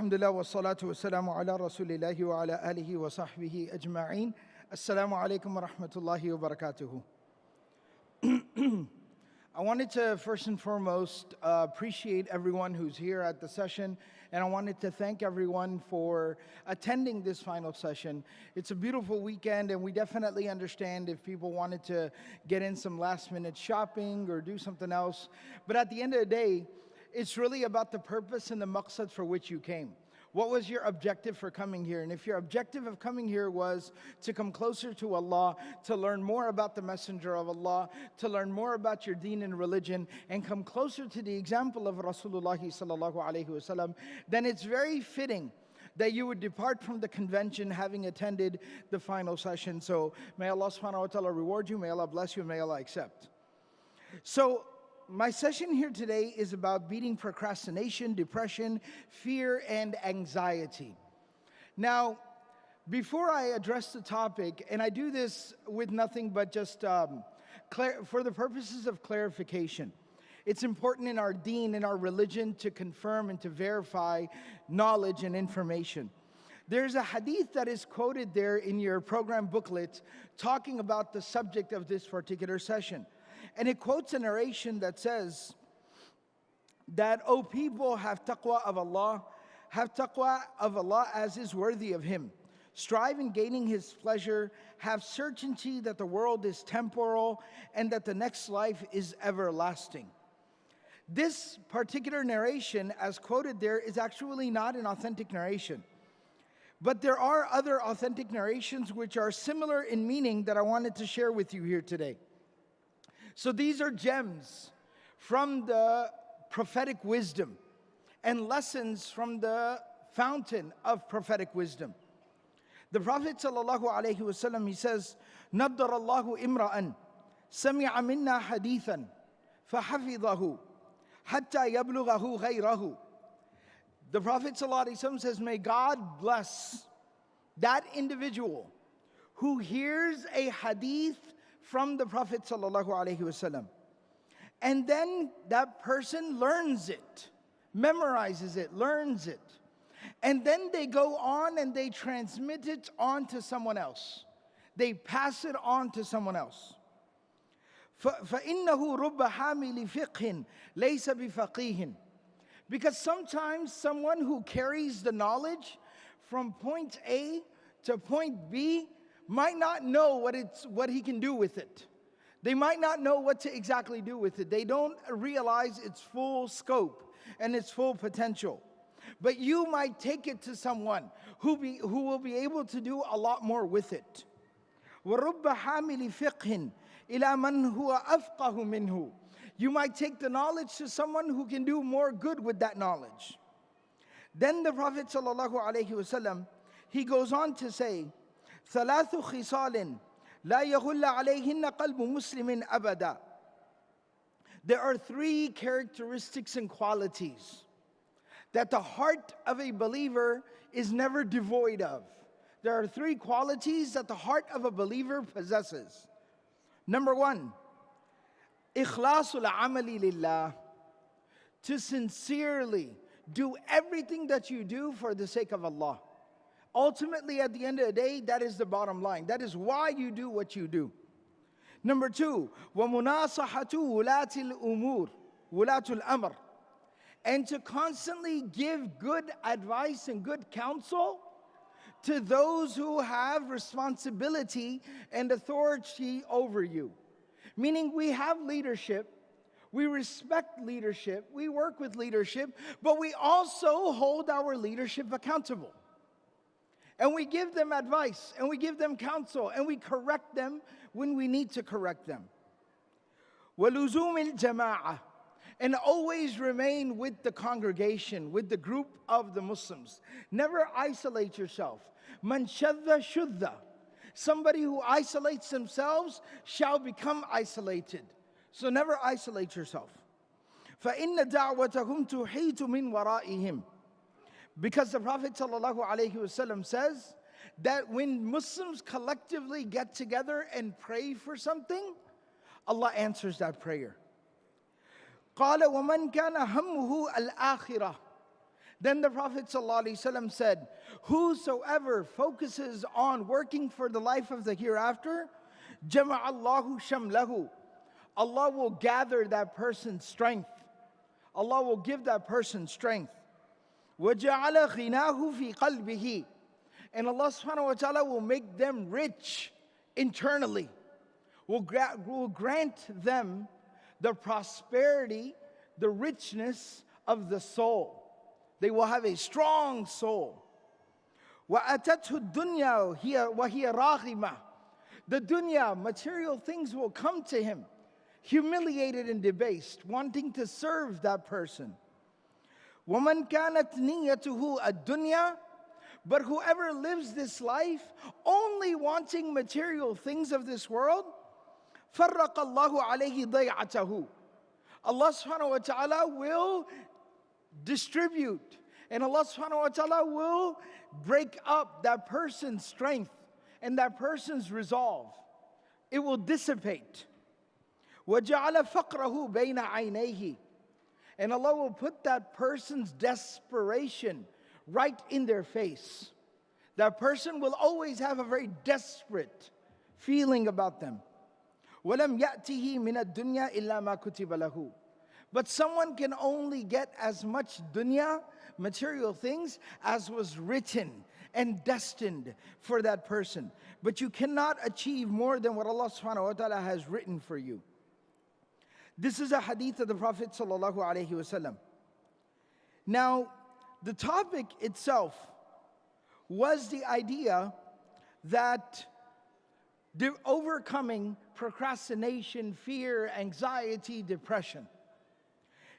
Alhamdulillah wa salatu wa salamu ala rasulillahi wa ala alihi wa sahbihi ajma'een. Assalamu alaikum wa rahmatullahi wa barakatuhu. I wanted to first and foremost appreciate everyone who's here at the session, and I wanted to thank everyone for attending this final session. It's a beautiful weekend, and we definitely understand if people wanted to get in some last-minute shopping or do something else. But at the end of the day, it's really about the purpose and the maqsad for which you came. What was your objective for coming here? And if your objective of coming here was to come closer to Allah, to learn more about the Messenger of Allah, to learn more about your deen and religion, and come closer to the example of Rasulullah sallallahu alaihi wasallam, then it's very fitting that you would depart from the convention having attended the final session. So may Allah subhanahu wa ta'ala reward you, may Allah bless you, and may Allah accept. So my session here today is about beating procrastination, depression, fear, and anxiety. Now, before I address the topic, and I do this with nothing but just for the purposes of clarification, it's important in our deen, in our religion, to confirm and to verify knowledge and information. There's a hadith that is quoted there in your program booklet talking about the subject of this particular session. And it quotes a narration that says that, "O people, have taqwa of Allah as is worthy of Him. Strive in gaining His pleasure, have certainty that the world is temporal and that the next life is everlasting." This particular narration, as quoted there, is actually not an authentic narration. But there are other authentic narrations which are similar in meaning that I wanted to share with you here today. So these are gems from the prophetic wisdom and lessons from the fountain of prophetic wisdom. The Prophet sallallahu alaihi wasallam, he says, "Naddar Allahu imra'an sami'a minna hadithan fahafidhahu hatta yablughahu ghayrahu." The Prophet sallallahu alaihi wasallam says, may God bless that individual who hears a hadith from the Prophet sallallahu alaihi wasallam, and then that person learns it, memorizes it, learns it, and then they go on and they transmit it on to someone else. They pass it on to someone else. فَإِنَّهُ رُبَّ حَامِلِ فِقْهٍ لَيْسَ بِفَقِيهٍ. Because sometimes someone who carries the knowledge from point A to point B might not know what he can do with it. They might not know what to exactly do with it. They don't realize its full scope and its full potential. But you might take it to someone who will be able to do a lot more with it. وَرُبَّ حَامِلِ فِقْهٍ إِلَى مَنْ هُوَ أَفْقَهُ مِنْهُ. You might take the knowledge to someone who can do more good with that knowledge. Then the Prophet sallallahu alaihi wasallam, he goes on to say, ثلاث خصال لا يغل عليهن قلب مسلم أبدا. There are three characteristics and qualities that the heart of a believer is never devoid of. There are three qualities that the heart of a believer possesses. Number one, إخلاص العمل لله. To sincerely do everything that you do for the sake of Allah. Ultimately, at the end of the day, that is the bottom line. That is why you do what you do. Number two, وَمُنَاصَحَةُ وُلَاةِ الْأُمُورِ وُلَاةُ الْأَمْرِ. And to constantly give good advice and good counsel to those who have responsibility and authority over you. Meaning we have leadership, we respect leadership, we work with leadership, but we also hold our leadership accountable. And we give them advice, and we give them counsel, and we correct them when we need to correct them. وَلُزُومِ الْجَمَاعَةِ. And always remain with the congregation, with the group of the Muslims. Never isolate yourself. مَنْ شَذَّ شُذَّ. Somebody who isolates themselves shall become isolated. So never isolate yourself. فَإِنَّ دَعْوَتَهُمْ تُحِيطُ مِنْ وَرَائِهِمْ. Because the Prophet ﷺ says that when Muslims collectively get together and pray for something, Allah answers that prayer. قَالَ وَمَنْ كَانَ هَمُّهُ الْآخِرَةِ. Then the Prophet ﷺ said, whosoever focuses on working for the life of the hereafter, jama'allahu shamlahu. Allah will gather that person's strength. Allah will give that person strength. وَجَعَلَ غِنَاهُ فِي قَلْبِهِ. And Allah subhanahu wa ta'ala will make them rich internally. Will grant them the prosperity, the richness of the soul. They will have a strong soul. وَأَتَتْهُ الدُّنْيَا وَهِيَ رَاغِمَةٌ. The dunya, material things will come to him, humiliated and debased, wanting to serve that person. وَمَنْ كَانَتْ نِيَّتُهُ الدُّنْيَا. But whoever lives this life only wanting material things of this world, فَرَّقَ اللَّهُ عَلَيْهِ ضَيْعَتَهُ. Allah subhanahu wa ta'ala will distribute, and Allah subhanahu wa ta'ala will break up that person's strength and that person's resolve. It will dissipate. وَجَعَلَ فَقْرَهُ بَيْنَ عَيْنَيْهِ. And Allah will put that person's desperation right in their face. That person will always have a very desperate feeling about them. وَلَمْ يَأْتِهِ مِنَ الدُّنْيَا إِلَّا مَا كُتِبَ لَهُ. But someone can only get as much dunya, material things, as was written and destined for that person. But you cannot achieve more than what Allah subhanahu wa ta'ala has written for you. This is a hadith of the Prophet sallallahu alaihi wasallam. Now, the topic itself was the idea that overcoming procrastination, fear, anxiety, depression.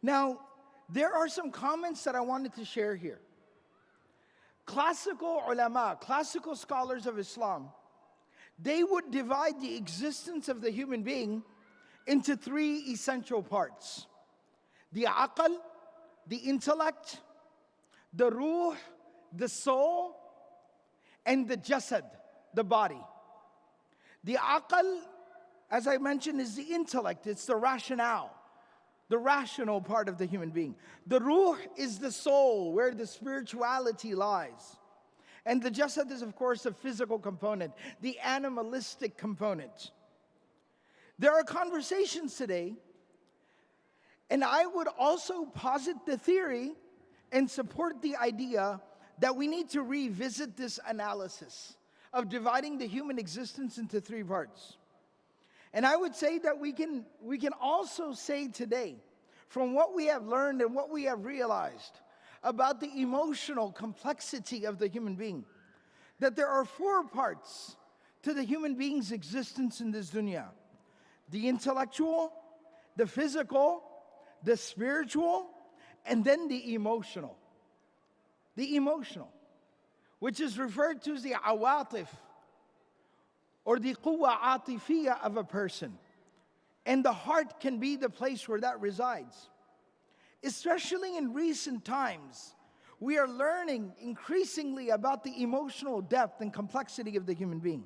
Now, there are some comments that I wanted to share here. Classical ulama, classical scholars of Islam, they would divide the existence of the human being into three essential parts: the aql, the intellect, the ruh, the soul, and the jasad, the body. The aql, as I mentioned, is the intellect. It's the rationale, the rational part of the human being. The ruh is the soul, where the spirituality lies. And the jasad is, of course, the physical component, the animalistic component. There are conversations today, and I would also posit the theory and support the idea that we need to revisit this analysis of dividing the human existence into three parts. And I would say that we can also say today, from what we have learned and what we have realized about the emotional complexity of the human being, that there are four parts to the human being's existence in this dunya: the intellectual, the physical, the spiritual, and then the emotional. The emotional, which is referred to as the awatif, or the quwwa atifiyya of a person. And the heart can be the place where that resides. Especially in recent times, we are learning increasingly about the emotional depth and complexity of the human being.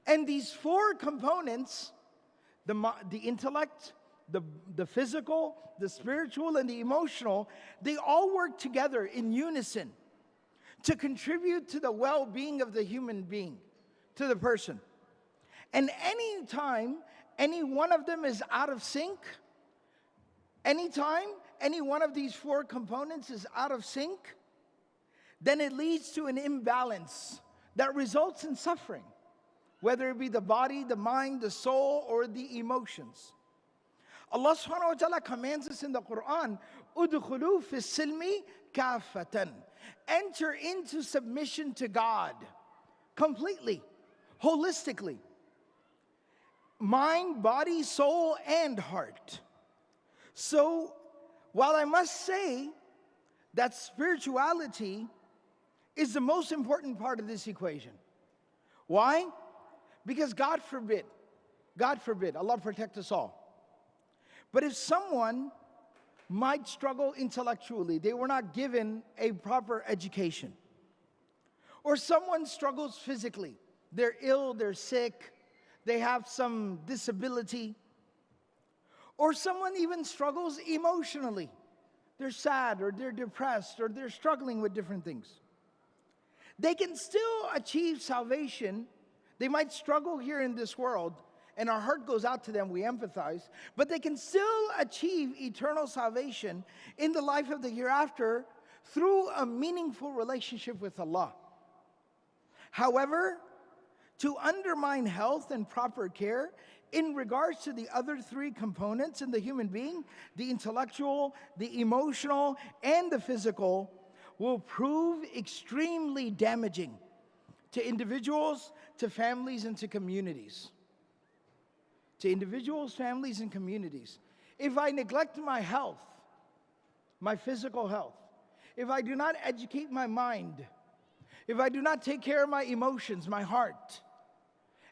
And these four components, the intellect, the physical, the spiritual, and the emotional, they all work together in unison to contribute to the well-being of the human being, to the person. And any time any one of them is out of sync, anytime any one of these four components is out of sync, then it leads to an imbalance that results in suffering, whether it be the body, the mind, the soul, or the emotions. Allah subhanahu wa ta'ala commands us in the Quran, "Udkhulu fi silmi kafatan." Enter into submission to God completely, holistically. Mind, body, soul, and heart. So, while I must say that spirituality is the most important part of this equation. Why? Because God forbid, Allah protect us all. But if someone might struggle intellectually, they were not given a proper education, or someone struggles physically, they're ill, they're sick, they have some disability, or someone even struggles emotionally, they're sad, or they're depressed, or they're struggling with different things. They can still achieve salvation. They might struggle here in this world, and our heart goes out to them, we empathize, but they can still achieve eternal salvation in the life of the hereafter through a meaningful relationship with Allah. However, to undermine health and proper care in regards to the other three components in the human being, the intellectual, the emotional, and the physical, will prove extremely damaging to individuals, to families, and to communities. To individuals, families, and communities. If I neglect my health, my physical health, if I do not educate my mind, if I do not take care of my emotions, my heart,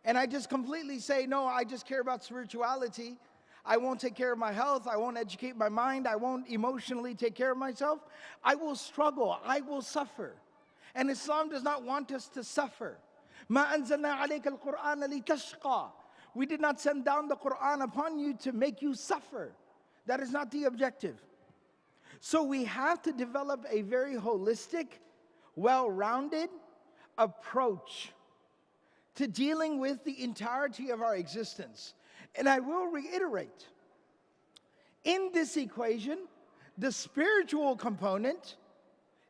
and I just completely say, no, I just care about spirituality, I won't take care of my health, I won't educate my mind, I won't emotionally take care of myself, I will struggle, I will suffer. And Islam does not want us to suffer. مَا أَنزَلْنَا عَلَيْكَ الْقُرْآنَ لِتَشْقَى. We did not send down the Quran upon you to make you suffer. That is not the objective. So we have to develop a very holistic, well-rounded approach to dealing with the entirety of our existence. And I will reiterate, in this equation, the spiritual component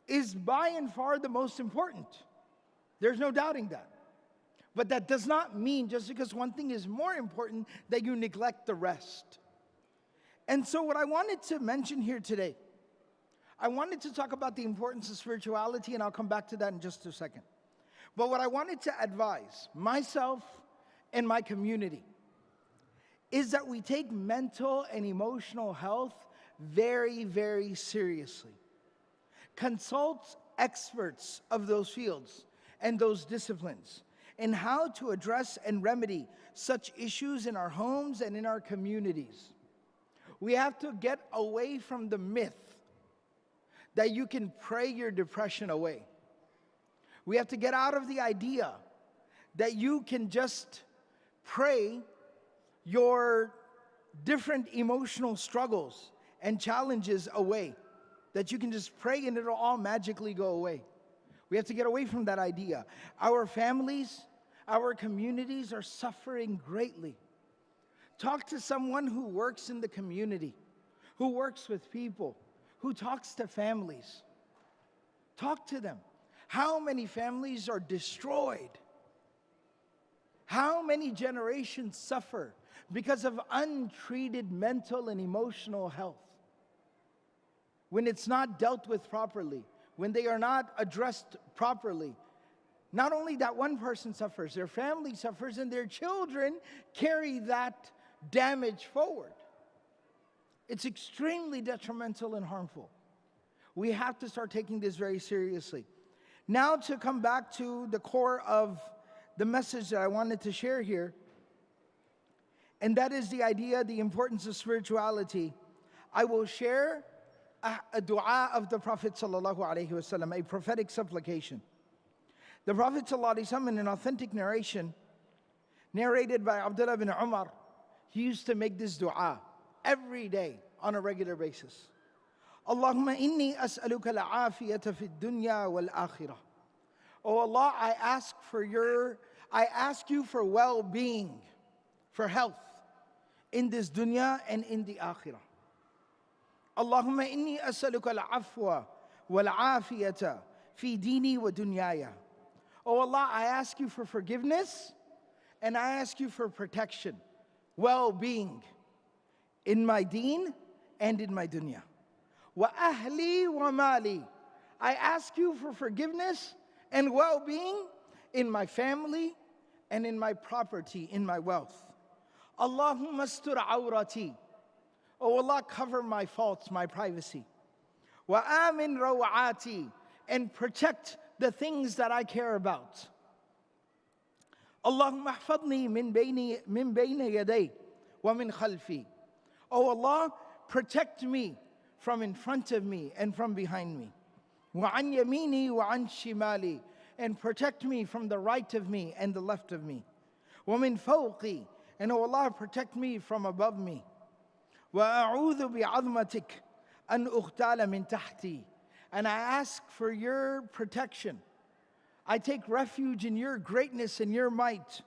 is by and far the most important. There's no doubting that. But that does not mean just because one thing is more important that you neglect the rest. And so what I wanted to mention here today, I wanted to talk about the importance of spirituality, and I'll come back to that in just a second. But what I wanted to advise myself and my community is that we take mental and emotional health very, very seriously. Consult experts of those fields and those disciplines in how to address and remedy such issues in our homes and in our communities. We have to get away from the myth that you can pray your depression away. We have to get out of the idea that you can just pray your different emotional struggles and challenges away. That you can just pray and it'll all magically go away. We have to get away from that idea. Our families, our communities are suffering greatly. Talk to someone who works in the community, who works with people, who talks to families. Talk to them. How many families are destroyed? How many generations suffer because of untreated mental and emotional health? When it's not dealt with properly, when they are not addressed properly, not only that one person suffers, their family suffers, and their children carry that damage forward. It's extremely detrimental and harmful. We have to start taking this very seriously. Now to come back to the core of the message that I wanted to share here, and that is the idea, the importance of spirituality. I will share a dua of the Prophet ﷺ, a prophetic supplication. The Prophet ﷺ, in an authentic narration, narrated by Abdul bin Umar, he used to make this dua every day on a regular basis. Allahumma inni as'aluka al-afiyata fi dunya wal-akhirah. Oh Allah, I ask you for well-being, for health in this dunya and in the akhirah. Allahumma inni as'aluka al-afwa wal-afiyata fi dini wa dunyaya. Oh Allah, I ask you for forgiveness and I ask you for protection, well-being in my deen and in my dunya. Wa ahli wa mali. I ask you for forgiveness and well-being in my family and in my property, in my wealth. Allahumma astur awrati. Oh Allah, cover my faults, my privacy. Wa amin rawati. And protect the things that I care about. Allahumma ahfadni min bayni yaday wa min khalfi. Oh Allah, protect me from in front of me and from behind me. Wa an yamini wa an shimali. And protect me from the right of me and the left of me. Wa min fawqi. And oh Allah, protect me from above me. Wa a'udhu bi'azmatik أن أغتال من تحتي. And I ask for your protection. I take refuge in your greatness and your might,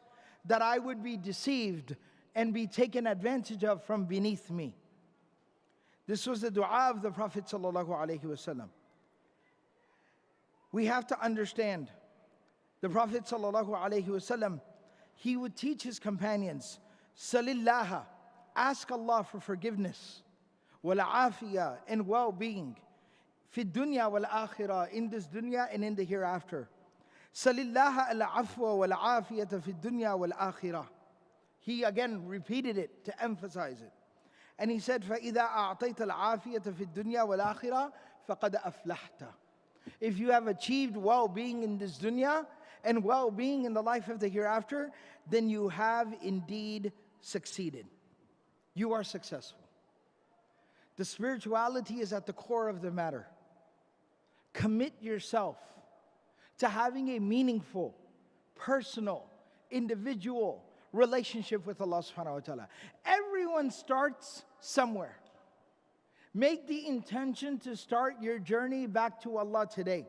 that I would be deceived and be taken advantage of from beneath me. This was the dua of the Prophet sallallahu alaihi wasallam. We have to understand, the Prophet sallallahu alaihi wasallam, he would teach his companions, Salillaha, ask Allah for forgiveness, wal afiyah, and well-being, fi dunya wal akhirah, in this dunya and in the hereafter. Salillaha al-afwa wal afiyata fi dunya wal akhirah. He again repeated it to emphasize it. And he said, فَإِذَا أَعْطَيْتَ الْعَافِيَةَ فِي الدُّنْيَا وَالْآخِرَةِ فَقَدْ أَفْلَحْتَ. If you have achieved well-being in this dunya and well-being in the life of the hereafter, then you have indeed succeeded. You are successful. The spirituality is at the core of the matter. Commit yourself to having a meaningful, personal, individual relationship with Allah subhanahu wa ta'ala. Everyone starts somewhere. Make the intention to start your journey back to Allah today.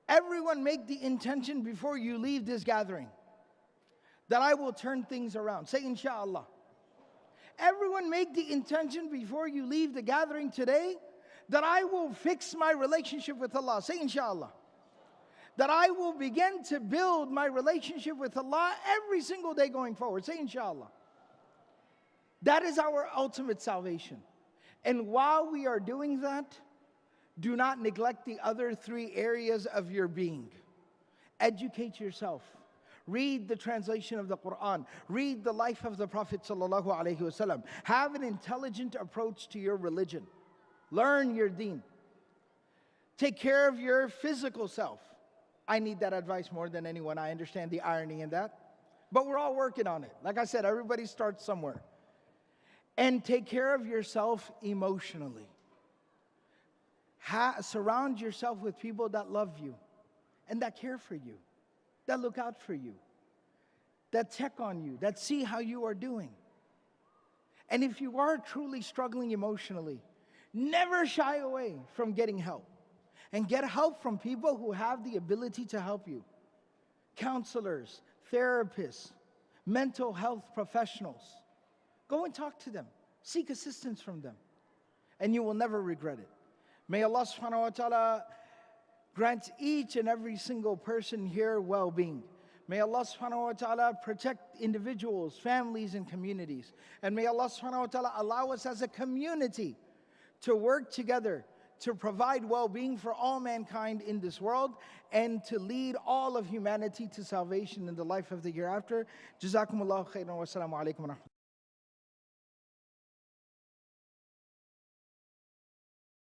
Everyone make the intention before you leave this gathering that I will turn things around. Say inshallah. Everyone make the intention before you leave the gathering today that I will fix my relationship with Allah. Say inshallah. That I will begin to build my relationship with Allah every single day going forward. Say inshallah. That is our ultimate salvation. And while we are doing that, do not neglect the other three areas of your being. Educate yourself. Read the translation of the Quran. Read the life of the Prophet sallallahu alaihi wasallam. Have an intelligent approach to your religion. Learn your deen. Take care of your physical self. I need that advice more than anyone. I understand the irony in that. But we're all working on it. Like I said, everybody starts somewhere. And take care of yourself emotionally. Surround yourself with people that love you and that care for you, that look out for you, that check on you, that see how you are doing. And if you are truly struggling emotionally, never shy away from getting help. And get help from people who have the ability to help you. Counselors, therapists, mental health professionals. Go and talk to them. Seek assistance from them. And you will never regret it. May Allah subhanahu wa ta'ala grant each and every single person here well-being. May Allah subhanahu wa ta'ala protect individuals, families, and communities. And may Allah subhanahu wa ta'ala allow us as a community to work together to provide well-being for all mankind in this world and to lead all of humanity to salvation in the life of the hereafter. Jazakumullahu khairan wa assalamu alaikum wa rahmatullah.